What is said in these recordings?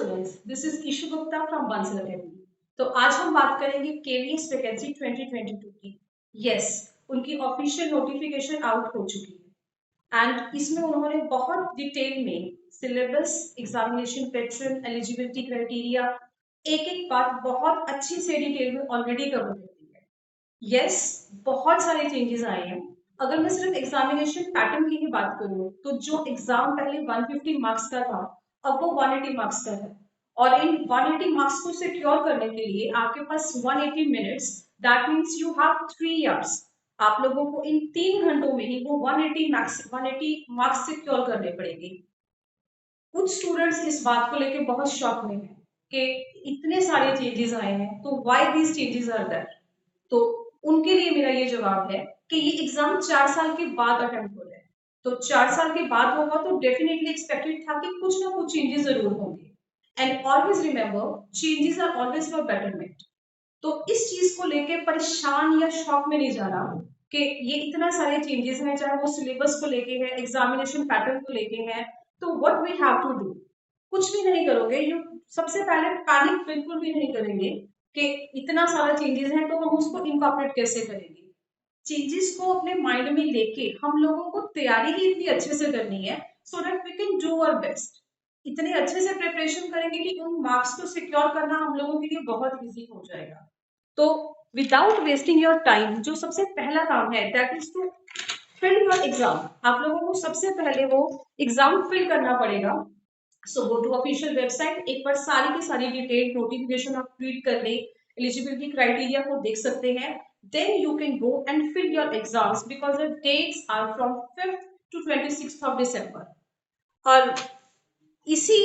Students, this is Ishu Gupta from Bansal academy. तो आज हम बात करेंगे केवीएस वैकेंसी 2022 की। यस, उनकी ऑफिशियल नोटिफिकेशन आउट हो चुकी है एंड इसमें उन्होंने बहुत डिटेल में syllabus, examination pattern, eligibility criteria, एक एक बात बहुत अच्छी से डिटेल में ऑलरेडी कवर कर दी है। यस, बहुत सारे चेंजेस आए हैं। अगर मैं सिर्फ एग्जामिनेशन पैटर्न की ही बात करूं तो जो एग्जाम पहले 150 मार्क्स का था, अब वो 180 मार्क्स का है। और इन 180 मार्क्स को सिक्योर करने के लिए आपके पास 180 minutes, that means you have 3 hours. आप लोगों को इन 3 घंटों में ही वो 180 मार्क्स सिक्योर करने पड़ेंगे। कुछ स्टूडेंट्स इस बात को लेकर बहुत शॉक में हैं कि इतने सारे चेंजेस आए हैं, तो why these changes are there. तो उनके लिए मेरा ये जवाब है कि ये एग्जाम 4 साल के बाद अटेम्प्ट हो रहा है। तो 4 साल के बाद होगा तो डेफिनेटली एक्सपेक्टेड था कि कुछ ना कुछ चेंजेस जरूर होंगे। And always remember, changes are always for betterment. तो इस चीज को लेके परेशान या शॉक में नहीं जाना कि ये इतना सारे चेंजेस हैं, चाहे वो सिलेबस को लेके है, एग्जामिनेशन पैटर्न को लेके है। तो what we have to do, कुछ भी नहीं करोगे। यू सबसे पहले पैनिक बिल्कुल भी नहीं करेंगे कि इतना सारा चेंजेस है तो हम उसको इनकॉर्पोरेट कैसे करेंगे। चेंजेस को अपने माइंड में लेके हम लोगों को तैयारी ही इतनी अच्छे से करनी है so that we can do our best. इतने अच्छे से प्रिपरेशन करेंगे कि उन मार्क्स को सिक्योर करना हम लोगों के लिए बहुत इजी हो जाएगा। तो विदाउट वेस्टिंग योर टाइम, जो सबसे पहला काम है that is to fill your exam. आप लोगों को सबसे पहले वो एग्जाम फिल करना पड़ेगा। सो गो टू ऑफिशियल वेबसाइट, एक बार सारी की सारी डिटेल नोटिफिकेशन आप रीड कर ले, एलिजिबिलिटी क्राइटेरिया को देख सकते हैं। Then you can go and fill your exams because the dates are from 5th to 26th of December. और इसी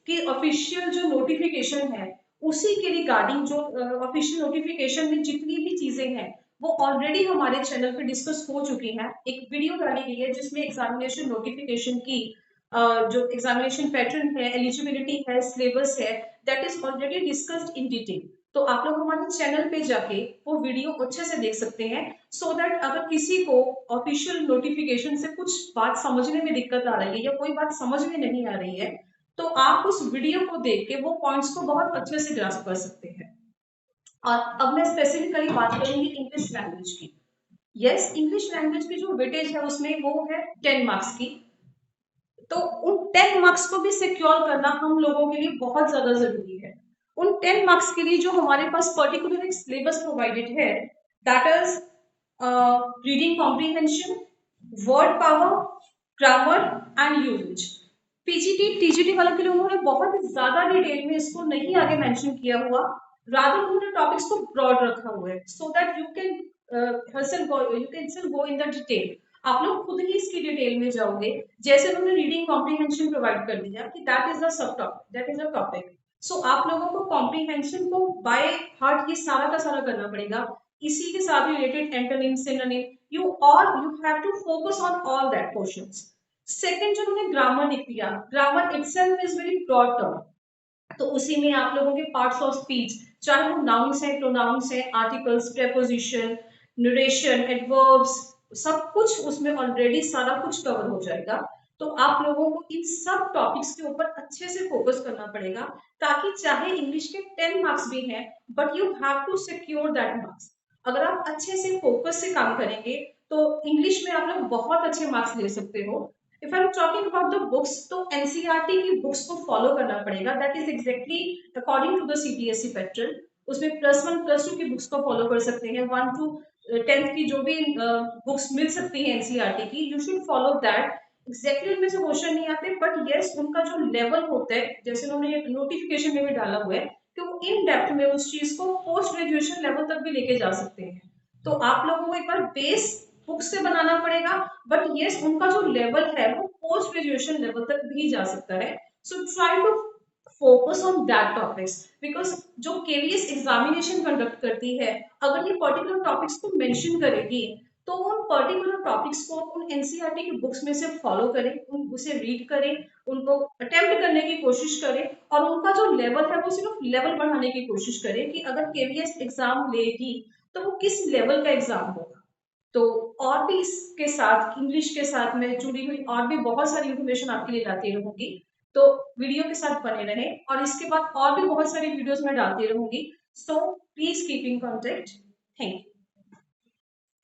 के ऑफिशियल जो नोटिफिकेशन है, उसी के रिगार्डिंग जो ऑफिशियल नोटिफिकेशन में जितनी भी चीजें हैं वो ऑलरेडी हमारे चैनल पे डिस्कस हो चुकी हैं। एक वीडियो डाली गई है जिसमें एग्जामिनेशन नोटिफिकेशन की जो एग्जामिनेशन पैटर्न है, एलिजिबिलिटी है, सिलेबस है, that is already discussed in detail. तो आप लोग हमारे चैनल पे जाके वो वीडियो अच्छे से देख सकते हैं सो दैट अगर किसी को ऑफिशियल नोटिफिकेशन से कुछ बात समझने में दिक्कत आ रही है या कोई बात समझ में नहीं आ रही है, तो आप उस वीडियो को देख के वो पॉइंट्स को बहुत अच्छे से ग्रास्प कर सकते हैं। और अब मैं स्पेसिफिकली बात करूंगी इंग्लिश लैंग्वेज की। यस, इंग्लिश लैंग्वेज की जो वेटेज है उसमें वो है 10 मार्क्स की। तो उन 10 मार्क्स को भी सिक्योर करना हम लोगों के लिए बहुत ज्यादा जरूरी है। उन 10 मार्क्स के लिए जो हमारे पास पर्टिकुलर एक सिलेबस प्रोवाइडेड है, that is reading comprehension, word power, grammar and usage. PGT TGT वालों के लिए उन्होंने बहुत ज्यादा डिटेल में इसको नहीं आगे मेंशन किया हुआ, रादर उन्होंने टॉपिक्स को ब्रॉड रखा हुआ है so that you can still go in the detail. आप लोग खुद ही इसकी डिटेल में जाओगे। जैसे उन्होंने रीडिंग कॉम्प्रीहेंशन प्रोवाइड कर दिया कि that is the subtopic, that is a topic. So आप लोगों को कॉम्प्रीहेंशन को बाय हार्ट ये सारा का सारा करना पड़ेगा। इसी के साथ related antonym, synonym, you have to focus on all that portions. Second जो उन्होंने ग्रामर लिख दिया, grammar itself is very broad term. तो उसी में आप लोगों के पार्ट्स ऑफ स्पीच, चाहे वो नाउन्स है, प्रोनाउंस है, आर्टिकल्स, प्रेपोजिशन, नरेशन, एडवर्ब्स, सब कुछ उसमें ऑलरेडी सारा कुछ कवर हो जाएगा। तो आप लोगों को इन सब टॉपिक्स के ऊपर अच्छे से फोकस करना पड़ेगा, ताकि चाहे इंग्लिश के 10 मार्क्स भी हैं but you have to secure that marks. अगर आप अच्छे से फोकस से काम करेंगे तो इंग्लिश में आप लोग बहुत अच्छे मार्क्स ले सकते हो। If I am talking about the books, तो एनसीईआरटी की बुक्स को फॉलो करना पड़ेगा, that is exactly according to the CBSE pattern. उसमें +1 +2 की बुक्स को फॉलो कर सकते हैं, 1 to 10th की जो भी बुक्स मिल सकती है एनसीईआरटी की, you should follow that. Exactly उनमें से क्वेश्चन नहीं आते बट यस, उनका जो लेवल होता है, जैसे उन्होंने नोटिफिकेशन में भी डाला हुआ है कि वो इन डेप्थ में उस चीज को पोस्ट ग्रेजुएशन लेवल तक भी लेके जा सकते हैं। तो आप लोगों को एक बार बेस बुक से बनाना पड़ेगा, बट यस उनका जो लेवल है वो पोस्ट ग्रेजुएशन लेवल तक भी जा सकता है। So try to focus on that topics, because जो केवीएस एग्जामिनेशन कंडक्ट करती है, अगर ये पर्टिकुलर टॉपिक्स को मेंशन करेगी तो उन पर्टिकुलर टॉपिक्स को उन एनसीईआरटी की बुक्स में से फॉलो करें, उसे रीड करें, उनको अटेम्प्ट करने की कोशिश करें, और उनका जो लेवल है वो सिर्फ लेवल बढ़ाने की कोशिश करें कि अगर केवीएस एग्जाम लेगी तो वो किस लेवल का एग्जाम होगा। तो और भी इसके साथ, इंग्लिश के साथ में जुड़ी हुई और भी बहुत सारी इंफॉर्मेशन आपके लिए लाती रहूंगी। तो वीडियो के साथ बने रहे और इसके बाद और भी बहुत सारी वीडियोस मैं डालती रहूंगी। So please keep in contact. Thank you.